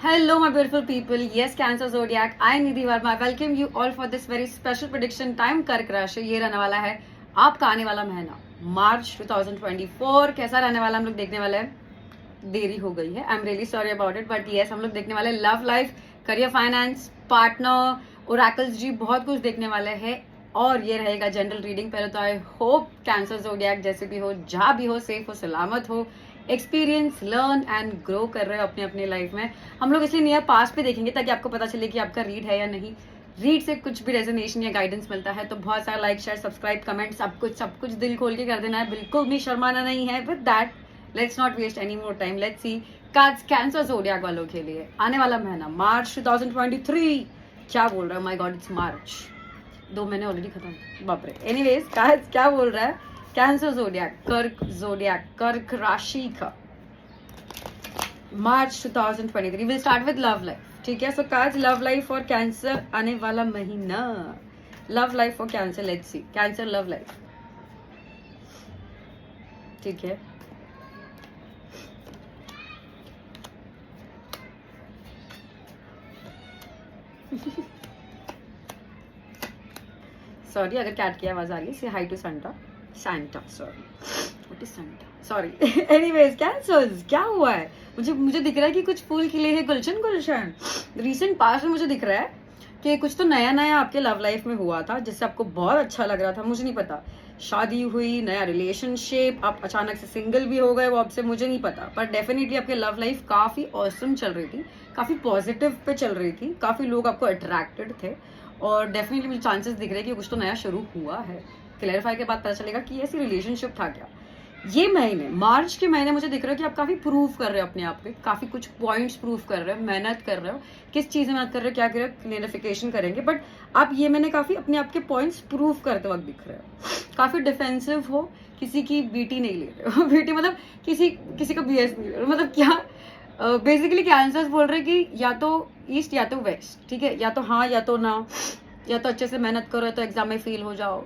Hello, my beautiful people. Yes, Cancer Zodiac. I Nidhi Verma. I welcome you all for this very special prediction time. कर्क राशि ये रहने वाला है आपका आने वाला महीना मार्च 2024. कैसा रहने वाला हम लोग देखने वाले हैं. देरी हो गई है. I am really sorry about it, but yes हम लोग देखने वाले love life, career, finance, partner, oracles जी, बहुत कुछ देखने वाले हैं. और ये रहेगा जनरल रीडिंग. पहले तो आई होप कैंसर ज़ोडिएक जैसे भी हो, जहाँ भी हो, सेफ हो, सलामत हो, एक्सपीरियंस, लर्न एंड ग्रो कर रहे हो अपने अपने लाइफ में. हम लोग इसलिए नियर पास पे देखेंगे ताकि आपको पता चले कि आपका रीड है या नहीं. रीड से कुछ भी रेजोनेशन या गाइडेंस मिलता है तो बहुत सारा लाइक, शेयर, सब्सक्राइब, कमेंट, सब कुछ दिल खोल के कर देना है. बिल्कुल भी शर्माना नहीं है. With that let's not waste any more time. Let's see cards cancer zodiac वालों के लिए आने वाला महीना मार्च 2023 क्या बोल रहा है. माय गॉड, इट्स मार्च. 2 महीने ऑलरेडी खत्म. बाप रे. एनीवेज कार्ड्स क्या बोल रहा है कैंसर ज़ोडिएक, कर्क राशि का March 2023. Will start with love life. ठीक है. So cards love life for Cancer आने वाला महीना. Love life for Cancer. Let's see Cancer love life. ठीक है. सॉरी अगर कैट की आवाज आ रही है. Say hi to Santa. Sorry. What is Santa. Sorry. Anyways cancers क्या हुआ है. मुझे दिख रहा है कि कुछ फूल खिले हैं. गुलशन रीसेंट पास्ट में मुझे दिख रहा है कि कुछ तो नया नया आपके लव लाइफ में हुआ था जिससे आपको बहुत अच्छा लग रहा था. मुझे नहीं पता. शादी हुई, नया रिलेशनशिप, आप अचानक से सिंगल भी हो गए, वो आपसे मुझे नहीं पता. पर डेफिनेटली आपके लव लाइफ काफी ऑसम चल रही थी, काफी पॉजिटिव पे चल रही थी, काफी लोग आपको अट्रैक्टेड थे. और डेफिनेटली मुझे चांसेस दिख रहे हैं कि कुछ तो नया शुरू हुआ है. क्लैरिफाई के बाद पता चलेगा कि ऐसी रिलेशनशिप था क्या. ये महीने, मार्च के महीने, मुझे दिख रहा है कि आप काफी प्रूव कर रहे हो अपने आप पे, काफी कुछ पॉइंट्स प्रूव कर रहे हो, मेहनत कर रहे हो. किस चीज में मेहनत कर रहे हो, क्या कर रहे हो, क्लियरिफिकेशन करेंगे. बट आप ये महीने काफी अपने आप के पॉइंट्स प्रूव करते वक्त दिख रहे हो. काफी डिफेंसिव हो, किसी की बीटी नहीं ले रहे हो. बीटी मतलब किसी का बीएस नहीं ले रहे हो. मतलब क्या बेसिकली कैंसर्स बोल रहे कि या तो ईस्ट या तो वेस्ट. ठीक है. या तो हाँ या तो ना, या तो अच्छे से मेहनत करो या तो एग्जाम में फेल हो जाओ.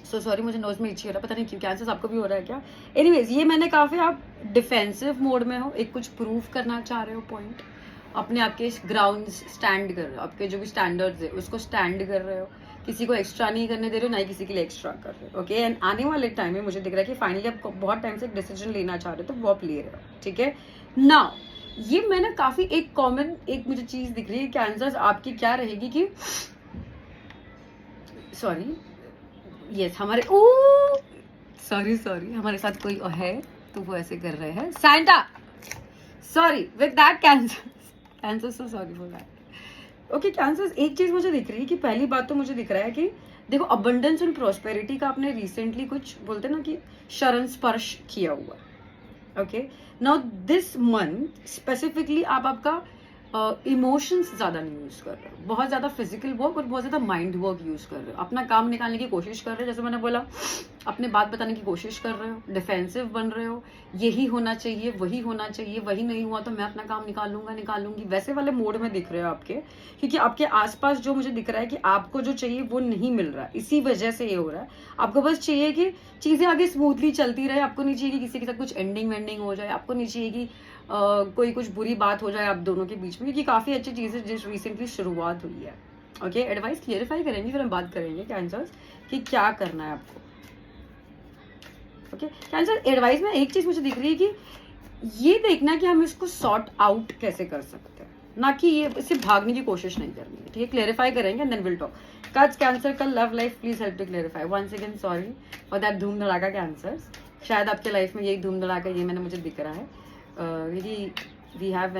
सो सॉरी, मुझे नोज में इची हो रहा है, पता नहीं क्यों. कैंसर्स आपको भी हो रहा है क्या. एनीवेज ये मैंने काफी आप डिफेंसिव मोड में हो, एक कुछ प्रूव करना चाह रहे हो पॉइंट, अपने आपके ग्राउंड स्टैंड कर रहे हो, आपके जो भी स्टैंडर्ड्स है उसको स्टैंड कर रहे हो. किसी को एक्स्ट्रा नहीं करने दे रहे हो, ना ही किसी के लिए एक्स्ट्रा कर रहे हो. ओके. एंड आने वाले टाइम में मुझे दिख रहा है कि फाइनली आप बहुत टाइम से एक डिसीजन लेना चाह रहे हो तो वो आप ले रहे हो. ठीक है. नाउ ये मैंने काफी एक कॉमन एक मुझे चीज दिख रही है कैंसर्स आपकी क्या रहेगी कि सॉरी यस हमारे सॉरी हमारे साथ कोई है तो वो ऐसे कर रहे हैं. Santa. Sorry with that cancer so sorry for that. Okay cancers एक चीज मुझे दिख रही है कि पहली बात तो मुझे दिख रहा है कि देखो अबंडेंस एंड प्रोस्पेरिटी का आपने रिसेंटली कुछ बोलते ना कि शरण स्पर्श किया हुआ. Okay. Now this month specifically आप आपका इमोशंस ज्यादा नहीं यूज कर रहे हो, बहुत ज्यादा फिजिकल वर्क और बहुत ज्यादा माइंड वर्क यूज कर रहे हो. अपना काम निकालने की कोशिश कर रहे हो, जैसे मैंने बोला अपने बात बताने की कोशिश कर रहे हो, डिफेंसिव बन रहे हो, यही होना चाहिए, वही होना चाहिए, वही नहीं हुआ तो मैं अपना काम निकालूंगी, वैसे वाले मोड में दिख रहे हो आपके. क्योंकि आपके आसपास जो मुझे दिख रहा है कि आपको जो चाहिए वो नहीं मिल रहा है, इसी वजह से ये हो रहा है. आपको बस चाहिए कि चीजें आगे स्मूथली चलती रहे. आपको नहीं चाहिए कि किसी के साथ कुछ एंडिंग हो जाए. आपको नहीं चाहिए कि कोई कुछ बुरी बात हो जाए आप दोनों के बीच में, क्योंकि काफी अच्छी चीजें जिस रिसेंटली शुरुआत हुई है. ओके. एडवाइस क्लियरिफाई करेंगे फिर हम बात करेंगे कैंसर्स कि क्या करना है आपको. ओके. कैंसर एडवाइस में एक चीज मुझे दिख रही है कि ये देखना कि हम इसको सॉर्ट आउट कैसे कर सकते हैं, ना कि ये इससे भागने की कोशिश नहीं करनी है. ठीक है. क्लियरिफाई करेंगे and then will talk. Cards Cancer का love life please help to clarify. Once again sorry for that धूम धड़ाका कैंसर्स. शायद आपके लाइफ में यही धूम धड़ाका ये मैंने मुझे दिख रहा है. we have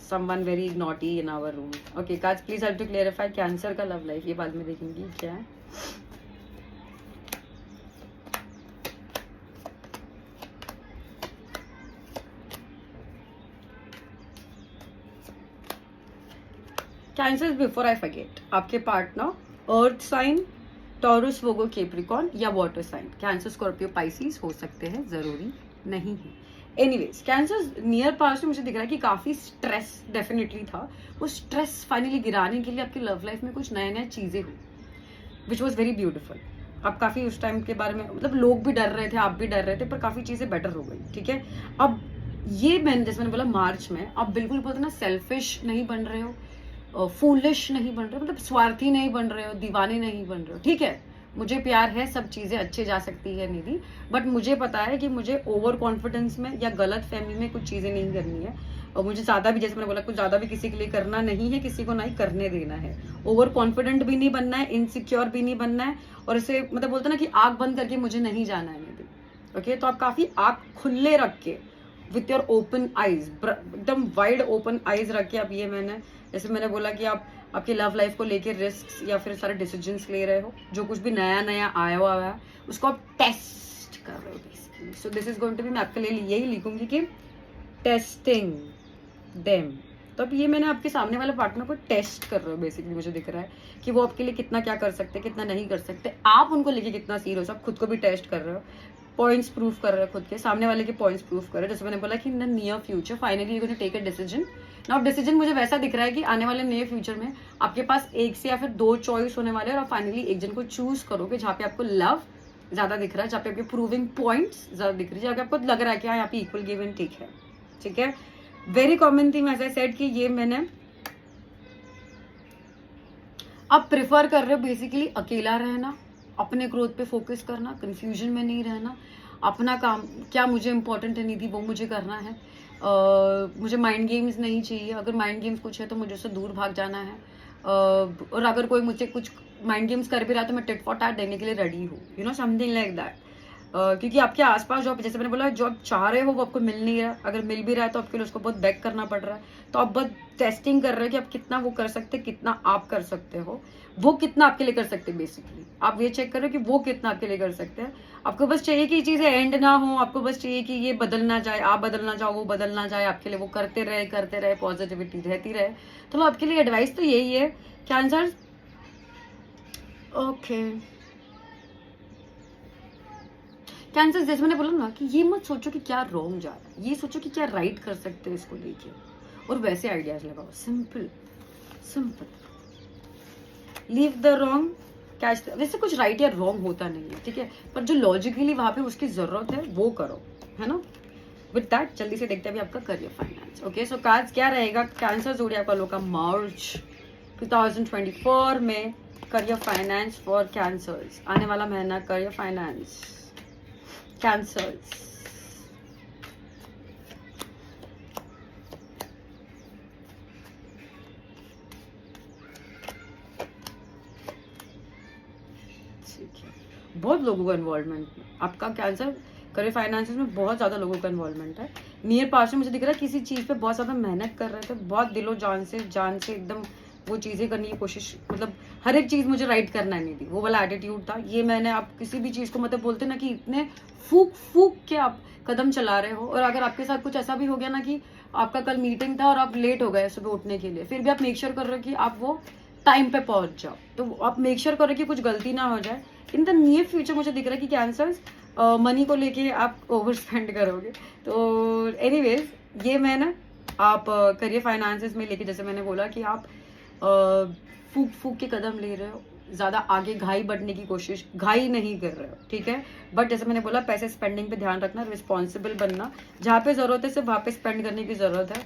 someone very naughty in our room. Okay, cards please help to clarify Cancer का लव लाइफ. ये बाद में देखेंगे क्या है. कैंसर बिफोर आई फॉरगेट आपके partner earth sign, Taurus, Virgo, Capricorn या water sign. Cancer, Scorpio, Pisces हो सकते हैं, जरूरी नहीं है. एनीवेज कैंसर नियर पास में मुझे दिख रहा है कि काफी स्ट्रेस डेफिनेटली था. वो स्ट्रेस फाइनली गिराने के लिए आपकी लव लाइफ में कुछ नया नया चीजें हुई विच वॉज वेरी ब्यूटिफुल. आप काफी उस टाइम के बारे में मतलब लोग भी डर रहे थे, आप भी डर रहे थे, पर काफी चीजें बेटर हो गई. ठीक है. अब ये मैंने जैसे मैंने बोला मार्च में आप बिल्कुल बोलते ना सेल्फिश नहीं बन रहे हो, फूलिश नहीं बन रहे हो, मतलब स्वार्थी नहीं बन रहे हो, दीवाने नहीं बन रहे हो। ठीक है, मुझे प्यार है, सब चीजें अच्छे जा सकती है निधि, बट मुझे पता है कि मुझे ओवर कॉन्फिडेंस में या गलत फहमी में कुछ चीजें नहीं करनी है, और मुझे ज्यादा भी जैसे मैंने बोला कुछ ज्यादा भी किसी के लिए करना नहीं है, किसी को नहीं करने देना है। ओवर कॉन्फिडेंट भी नहीं बनना है, इनसिक्योर भी नहीं बनना है, और इसे मतलब बोलते ना कि आंख बंद करके मुझे नहीं जाना है निधि। ओके, तो आप काफी आंख खुले रख के विथ योर ओपन आईज, एकदम वाइड ओपन आईज रख के आप, ये मैंने जैसे मैंने बोला कि आप आपकी लव लाइफ को लेके रिस्क या फिर सारे डिसीजंस ले रहे हो, जो कुछ भी नया नया आया हुआ है उसको आप टेस्ट कर रहे हो basically. So this is going to be, मैं आपके लिए यही लिखूंगी कि टेस्टिंग देम। तो अब ये मैंने आपके सामने वाले पार्टनर को टेस्ट कर रहे हो बेसिकली, मुझे दिख रहा है कि वो आपके लिए कितना क्या कर सकते हैं, कितना नहीं कर सकते, आप उनको लेके कितना सीरियस हो, आप खुद को भी टेस्ट कर रहे हो, पॉइंट्स प्रूफ कर रहे हो, खुद के सामने वाले के पॉइंट्स प्रूफ कर रहे हो। जैसे मैंने बोला कि in the near future finally you going to take a decision. Now decision मुझे वैसा दिख रहा है कि आने वाले नियर फ्यूचर में आपके पास एक से या फिर दो चॉइस होने वाले हैं, और आप फाइनली एक जन को चूज करोगे जहाँ पे आपको लव ज्यादा दिख रहा है, जहाँ पे आपके प्रूविंग पॉइंट्स ज्यादा दिख रही है, जहाँ पे आपको लग रहा है कि हाँ यहाँ पे इक्वल गिव एंड टेक है। ठीक है, very common thing as I said कि ये मैंने आप प्रिफर कर रहे हो बेसिकली अकेला रहना, अपने ग्रोथ पे फोकस करना, कंफ्यूजन में नहीं रहना, अपना काम क्या मुझे इंपॉर्टेंट है निधि वो मुझे करना है, मुझे माइंड गेम्स नहीं चाहिए, अगर माइंड गेम्स कुछ है तो मुझे उससे दूर भाग जाना है, और अगर कोई मुझे कुछ माइंड गेम्स कर भी रहा है तो मैं टिट फॉर टैट देने के लिए रेडी हूँ, you know something like that. क्योंकि आपके आसपास जो जैसे मैंने बोला जो आप चाह रहे हो वो आपको मिल नहीं रहा, अगर मिल भी रहा है तो आपके लिए उसको बहुत बैक करना पड़ रहा है, तो आप बहुत टेस्टिंग कर रहे हो कि आप कितना वो कर सकते हैं, कितना आप कर सकते हो, वो कितना आपके लिए कर सकते हैं। बेसिकली आप ये चेक करो कि वो कितना आपके लिए कर सकते हैं। आपको बस चाहिए कि चीजें एंड ना हो, आपको बस चाहिए कि ये बदलना जाए, आप बदलना जाओ, वो बदलना जाए, आपके लिए वो करते रहे, पॉजिटिविटी रहती रहे। तो आपके लिए एडवाइस तो यही है कैंसर। ओके कैंसर, जैसे मैंने बोला ना कि ये मत सोचो कि क्या रॉन्ग जा रहा है, ये सोचो कि क्या राइट कर सकते हो इसको लेके, और वैसे आइडियाज लगाओ। Simple simple, leave the wrong catch. वैसे कुछ राइट या रॉन्ग होता नहीं है, ठीक है, पर जो लॉजिकली वहां पे उसकी जरूरत है वो करो, है ना। विद दैट जल्दी से देखते हैं अभी आपका करियर फाइनेंस। ओके, सो कार्ड्स क्या रहेगा कैंसर जोडियाक वालों का मार्च 2024 में करियर फाइनेंस फॉर कैंसर्स, आने वाला महीना करियर फाइनेंस कैंसर्स। बहुत लोगों का इन्वॉल्वमेंट आपका कैंसर करियर फाइनेंसेस में, बहुत ज्यादा लोगों का इन्वॉल्वमेंट है। नियर पास में मुझे दिख रहा है किसी चीज पे बहुत ज्यादा मेहनत कर रहे थे, बहुत दिलो जान से एकदम वो चीजें करने की कोशिश, मतलब हर एक चीज मुझे राइट करना नहीं थी, वो वाला एटीट्यूड था। ये मैंने आप किसी भी चीज को मतलब बोलते ना कि इतने फूक के आप कदम चला रहे हो, और अगर आपके साथ कुछ ऐसा भी हो गया ना कि आपका कल मीटिंग था और आप लेट हो गए सुबह उठने के लिए, फिर भी आप मेक श्योर कर रहे हो कि आप वो टाइम पे पहुंच जाओ, तो आप मेक श्योर करो कि कुछ गलती ना हो जाए। इन द नियर फ्यूचर मुझे दिख रहा है कि कैंसर्स मनी को लेके आप ओवर स्पेंड करोगे। तो एनीवेज ये मैं ना आप करियर फाइनेंसेस में लेके, जैसे मैंने बोला कि आप फूक के कदम ले रहे हो, ज्यादा आगे घाई बढ़ने की कोशिश, घाई नहीं कर रहे हो, ठीक है, बट जैसे मैंने बोला पैसे स्पेंडिंग पे ध्यान रखना, रिस्पॉन्सिबल बनना, जहाँ पे जरूरत है सिर्फ वहाँ पे स्पेंड करने की जरूरत है,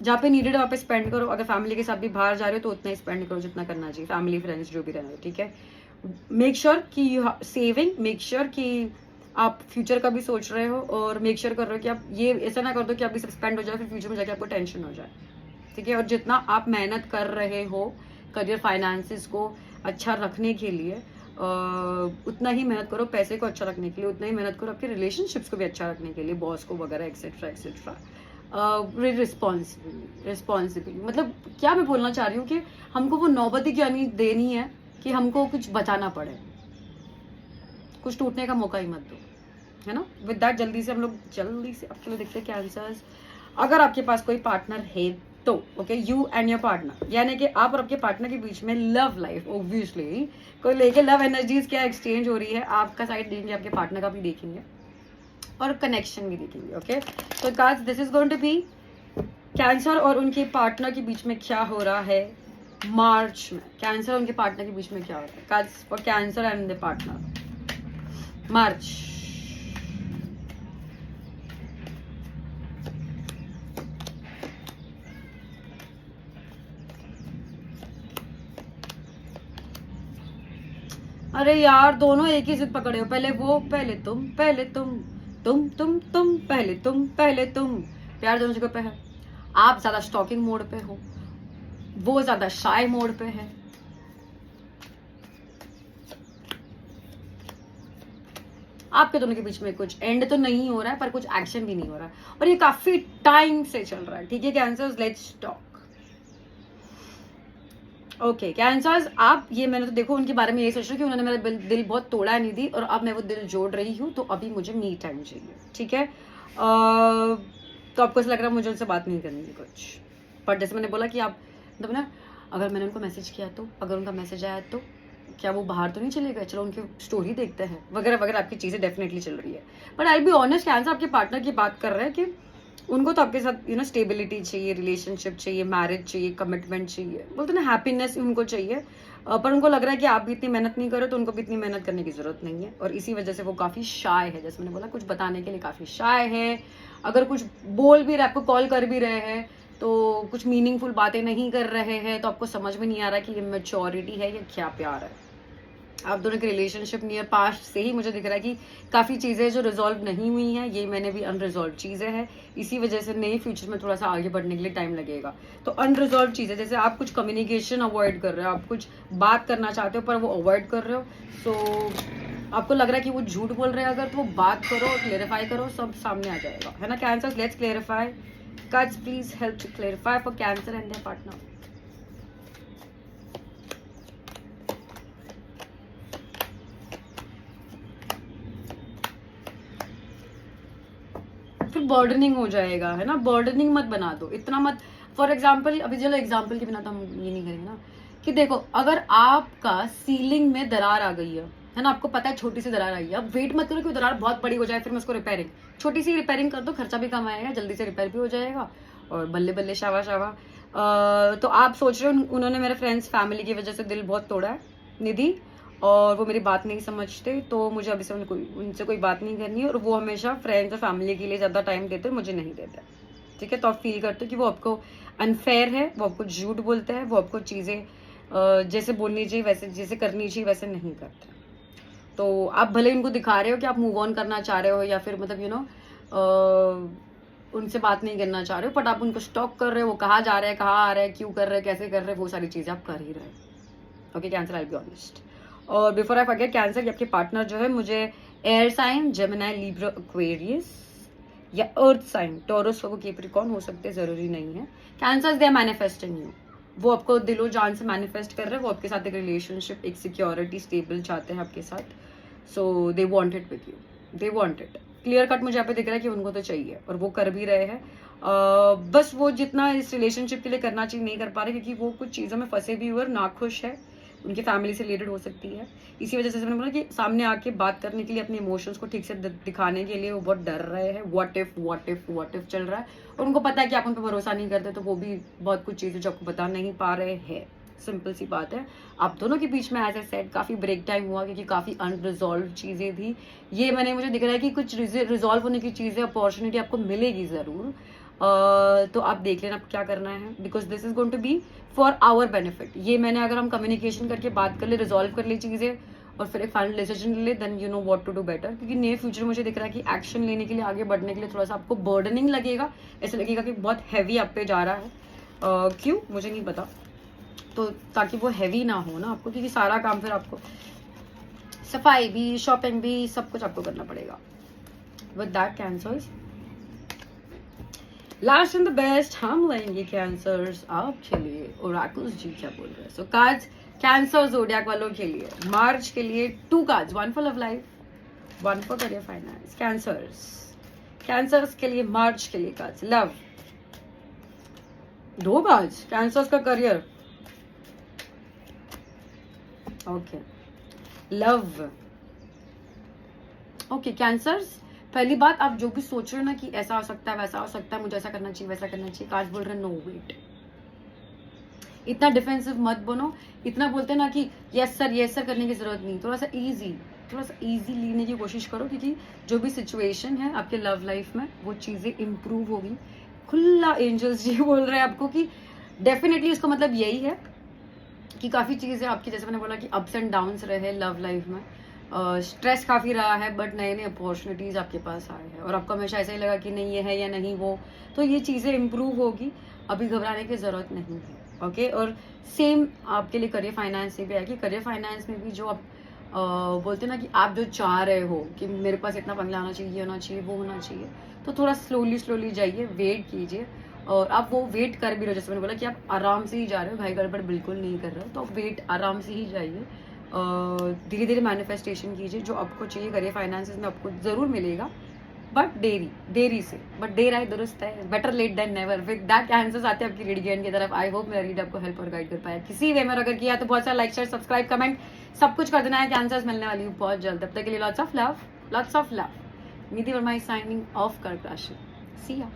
जहाँ पे नीडेड वहाँ पे स्पेंड करो। अगर फैमिली के साथ भी बाहर जा रहे हो तो उतना ही स्पेंड करो जितना करना चाहिए, फैमिली फ्रेंड्स जो भी रहना है, ठीक है। मेक श्योर कि यू सेविंग, मेक श्योर कि आप फ्यूचर का भी सोच रहे हो, और मेक श्योर कर रहे हो कि आप ये ऐसा ना कर दो कि अभी सब स्पेंड हो जाए फिर फ्यूचर में जाके आपको टेंशन हो जाए, ठीक है। और जितना आप मेहनत कर रहे हो करियर फाइनेंसेस को अच्छा रखने के लिए, उतना ही मेहनत करो पैसे को अच्छा रखने के लिए, उतना ही मेहनत करो आपके रिलेशनशिप्स को भी अच्छा रखने के लिए, बॉस को वगैरह एक्सेट्रा एक्सेट्रा। रिस्पॉन्सिबिलिटी मतलब क्या मैं बोलना चाह रही हूँ कि हमको वो नौबती क्यों देनी है कि हमको कुछ बचाना पड़े, कुछ टूटने का मौका ही मत दो, है ना। विद दैट जल्दी से आपके लिए देखते हैं कैंसर्स। अगर आपके पास कोई पार्टनर है तो okay, you and your partner, यानी कि आप और आपके पार्टनर के बीच में लव लाइफ ऑब्वियसली कोई लेके लव एनर्जीज क्या एक्सचेंज हो रही है, आपका साइड देखेंगे, आपके पार्टनर का भी देखेंगे, और कनेक्शन भी देखेंगे। ओके, तो guys this is going to be Cancer और उनके पार्टनर के बीच में क्या हो रहा है मार्च में, कैंसर और उनके पार्टनर के बीच में क्या हो रहा है guys for Cancer and the partner March अरे यार दोनों एक ही जिद पकड़े हो, पहले वो पहले तुम, पहले तुम पहले तुम, पहले तुम। प्यार दोनों जगह पे है। आप ज्यादा स्टॉकिंग मोड पे हो, वो ज्यादा शाय मोड पे है। आपके दोनों के बीच में कुछ एंड तो नहीं हो रहा है, पर कुछ एक्शन भी नहीं हो रहा है, और ये काफी टाइम से चल रहा है। ठीक है cancers, let's talk. Okay cancers, आप ये मैंने तो देखो उनके बारे में यही सोच रही हूँ कि उन्होंने मेरा दिल बहुत तोड़ा है निधि, और अब मैं वो दिल जोड़ रही हूँ, तो अभी मुझे मी टाइम चाहिए। ठीक है तो आपको ऐसा लग रहा है मुझे उनसे बात नहीं करनी कुछ, पर जैसे मैंने बोला कि आप मतलब ना, अगर मैंने उनको मैसेज किया तो, अगर उनका मैसेज आया तो क्या वो बाहर तो नहीं चले गए, चलो उनकी स्टोरी देखते हैं वगैरह वगैरह, आपकी चीजें डेफिनेटली चल रही है। But I be honest, cancer आपके पार्टनर की बात कर रहे हैं कि उनको तो आपके साथ स्टेबिलिटी चाहिए, रिलेशनशिप चाहिए, मैरिज चाहिए, कमिटमेंट चाहिए, बोलते ना हैप्पीनेस उनको चाहिए। पर उनको लग रहा है कि आप भी इतनी मेहनत नहीं करो, तो उनको भी इतनी मेहनत करने की जरूरत नहीं है, और इसी वजह से वो काफी शाय है। जैसे मैंने बोला, कुछ बताने के लिए काफी शाय है। अगर कुछ बोल भी रहे, आपको कॉल कर भी रहे हैं, तो कुछ मीनिंगफुल बातें नहीं कर रहे हैं, तो आपको समझ में नहीं आ रहा कि ये मैच्योरिटी है या क्या प्यार है। आप दोनों के रिलेशनशिप नियर पास्ट से ही मुझे दिख रहा है कि काफी चीजें जो रिजॉल्व नहीं हुई हैं, ये मैंने भी अनरिजॉल्व चीजें हैं, इसी वजह से नए फ्यूचर में थोड़ा सा आगे बढ़ने के लिए टाइम लगेगा। तो अनरिजॉल्व चीजें, जैसे आप कुछ कम्युनिकेशन अवॉइड कर रहे हो, आप कुछ बात करना चाहते हो पर वो अवॉइड कर रहे हो, सो आपको लग रहा है कि वो झूठ बोल रहे हैं, अगर तो वो बात करो, क्लेरिफाई करो, सब सामने आ जाएगा, है ना Cancer. Let's clarify. Cards please help to clarify for Cancer and their partner. फिर बर्डनिंग हो जाएगा, है ना। बर्डनिंग मत बना दो, इतना मत। फॉर एग्जाम्पल, अभी चलो एग्जाम्पल के बिना तो हम ये नहीं करेंगे ना, कि देखो अगर आपका सीलिंग में दरार आ गई है ना, आपको पता है छोटी सी दरार आई है, अब वेट मत करो कि दरार बहुत बड़ी हो जाए फिर मैं उसको रिपेयरिंग, छोटी सी रिपेयरिंग कर दो, खर्चा भी कम आएगा, जल्दी से रिपेयर भी हो जाएगा, और बल्ले बल्ले शावा शावा। तो आप सोच रहे हो उन्होंने मेरे फ्रेंड्स फैमिली की वजह से दिल बहुत तोड़ा है निधि, और वो मेरी बात नहीं समझते, तो मुझे अभी से उनसे कोई बात नहीं करनी है, और वो हमेशा फ्रेंड्स और फैमिली के लिए ज़्यादा टाइम देते हैं, मुझे नहीं देते। ठीक है, तो आप फील करते हो कि वो आपको अनफेयर है, वो आपको झूठ बोलते हैं, वो आपको चीज़ें जैसे बोलनी चाहिए वैसे, जैसे करनी चाहिए वैसे नहीं करते। तो आप भले उनको दिखा रहे हो कि आप मूव ऑन करना चाह रहे हो, या फिर मतलब उनसे बात नहीं करना चाह रहे हो, बट आप उनको स्टॉक कर रहे हो, वो कहाँ जा रहे हैं, कहाँ आ रहे हैं, क्यों कर रहे हैं, कैसे कर रहे हैं, वो सारी चीज़ें आप कर ही रहे हो। Okay Cancer, I be honest. और बिफोर आई फॉरगेट कैंसर, कि आपके पार्टनर जो है मुझे air sign, Gemini, Libra, Aquarius या अर्थ साइन, टॉरस, वो कैप्रिकॉर्न हो सकते, जरूरी नहीं है। Cancer they are manifesting you, वो आपको दिलो जान से मैनिफेस्ट कर रहे हैं, वो आपके साथ एक रिलेशनशिप, एक सिक्योरिटी, स्टेबल चाहते हैं आपके साथ। So they want it with you, they want it. Clear cut मुझे यहाँ पे दिख रहा है कि उनको तो चाहिए, और वो कर भी रहे हैं। बस वो जितना इस रिलेशनशिप के लिए करना चाहिए नहीं कर पा रहे, क्योंकि वो कुछ चीज़ों में फंसे भी हुए और नाखुश है, उनकी फैमिली से रिलेटेड हो सकती है। इसी वजह से मैंने बोला कि सामने आके बात करने के लिए, अपने इमोशंस को ठीक से दिखाने के लिए वो बहुत डर रहे हैं। व्हाट इफ चल रहा है, और उनको पता है कि आप उन पर भरोसा नहीं करते, तो वो भी बहुत कुछ चीज़ें जो आपको बता नहीं पा रहे हैं। सिंपल सी बात है, आप दोनों के बीच में एज ए सेट काफ़ी ब्रेक टाइम हुआ, क्योंकि काफ़ी अनरिजॉल्व चीज़ें थी। ये मुझे दिख रहा है कि कुछ रिजॉल्व होने की चीज़ें, अपॉर्चुनिटी आपको मिलेगी ज़रूर। तो आप देख लेना आप क्या करना है, because this is going to be for our benefit. ये मैंने, अगर हम कम्युनिकेशन करके बात कर ले, रिजॉल्व कर ले चीज़ें, और फिर एक फाइनल डिसीजन ले, then you know what to do better. क्योंकि नियर फ्यूचर मुझे दिख रहा है कि एक्शन लेने के लिए, आगे बढ़ने के लिए थोड़ा सा आपको बर्डनिंग लगेगा, ऐसा लगेगा कि बहुत हैवी आप पे जा रहा है। क्यों मुझे नहीं पता, तो ताकि वो हैवी ना हो ना आपको, क्योंकि सारा काम फिर आपको, सफाई भी, शॉपिंग भी, सब कुछ आपको करना पड़ेगा। With that cancers, last and the best हम लेंगे कैंसर्स आपके लिए। ओरेकल्स जी क्या बोल रहे हैं। सो कार्ड्स कैंसर ज़ोडिएक वालों के लिए मार्च के लिए 2 cards, 1 for love life, 1 for career finance. Cancers के लिए मार्च के लिए कार्ड्स, लव 2 कार्ड्स, कैंसर्स का career, okay, love, okay. Cancers, पहली बात, आप जो भी सोच रहे हो ना कि ऐसा हो सकता है, वैसा हो सकता है, मुझे ऐसा करना चाहिए, वैसा करना चाहिए, कार्ड्स बोल रहे हैं नो वेट। इतना डिफेंसिव मत बनो, इतना बोलते हैं ना कि यस सर करने की जरूरत नहीं। थोड़ा सा इजी लेने की कोशिश करो, क्योंकि जो भी सिचुएशन है आपके लव लाइफ में, वो चीजें इंप्रूव होगी। खुला एंजल्स जी बोल रहे हैं आपको कि डेफिनेटली, इसका मतलब यही है कि काफ़ी चीज़ें आपकी, जैसे मैंने बोला कि अप्स एंड डाउन्स रहे लव लाइफ में, स्ट्रेस काफ़ी रहा है, बट नए नए अपॉर्चुनिटीज़ आपके पास आए हैं और आपको हमेशा ऐसा ही लगा कि नहीं ये है या नहीं वो, तो ये चीज़ें इम्प्रूव होगी, अभी घबराने की ज़रूरत नहीं है। ओके, और सेम आपके लिए करियर फाइनेंस में भी है कि करियर फाइनेंस में भी जो आप बोलते हैं ना कि आप जो चाह रहे हो कि मेरे पास इतना बंगला होना चाहिए, ये होना चाहिए, वो होना चाहिए, तो थोड़ा स्लोली स्लोली जाइए, वेट कीजिए, और आप वो वेट कर भी रहे हो, जैसे मैंने बोला कि आप आराम से ही जा रहे हो, भाई गड़बड़ बिल्कुल नहीं कर रहे हो, तो आप वेट आराम से ही जाइए, धीरे धीरे मैनिफेस्टेशन कीजिए, जो आपको चाहिए करियर फाइनेंसेस में आपको ज़रूर मिलेगा, बट देरी से, बट देर आए दुरुस्त है, better late than never. With that answers आते हैं आपकी रीड एंड की तरफ। आई होप मेरा रीड आपको हेल्प और गाइड कर पाया किसी वे में, और अगर किया तो बहुत सारा लाइक शेयर सब्सक्राइब कमेंट सब कुछ कर देना है कि आंसर्स मिलने वाली हूँ बहुत जल्द। तब तक के लिए lots of love, lots of love. Nidhi Verma is signing off कर्क राशि। सी या।